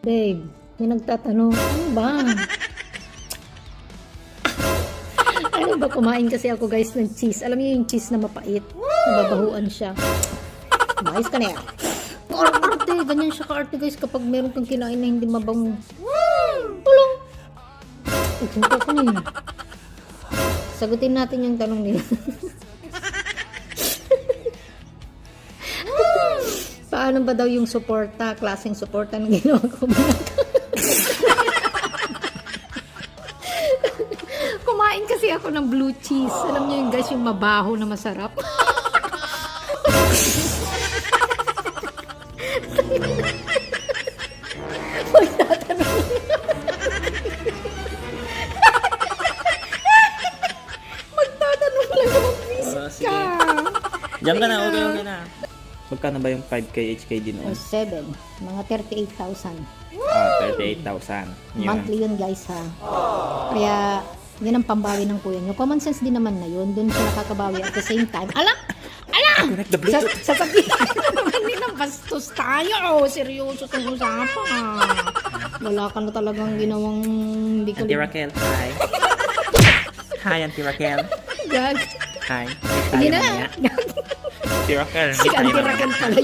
Babe, may nagtatanong, ano ba? Ano ba, kumain kasi ako guys ng cheese. Alam niyo yung cheese na mapait? Nababahuan siya. Maayos ka na yan. Arte, ganyan siya ka-arte guys kapag meron kang kinain na hindi mabango. Tulong! Ugsunto ko na yun. Sagutin natin yung tanong nila. Paano ba daw yung suporta, klaseng suporta na ginawa ko? Kumain kasi ako ng blue cheese. Alam niyo yung guys, yung mabaho na masarap. Magtatanong. Magtatanong lang naman, please ka. Diyan ka na, okay na. Magkano ba yung 5K HK din noon? 7, mga 38,000. 38,000. Yun. Monthly yun guys ha. Kaya yan ang pambawi ng kuya nyo. Common sense din naman na yun. Doon siya nakakabawi at the same time. Ala! Connect the Bluetooth. Sasabihin naman nila, bastos tayo. Seryoso itong usapan. Wala ka na talagang ginawang hindi ko Auntie Raquel, hi. Hi, Auntie Raquel. Gag. Hi. Hindi na. Auntie Raquel. Si Auntie Raquel pala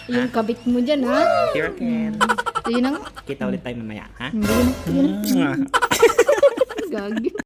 yung kabit mo dyan ha. Auntie Raquel. Yun na nga. Kita ulit tayo mamaya, ha? Yun na. Gag.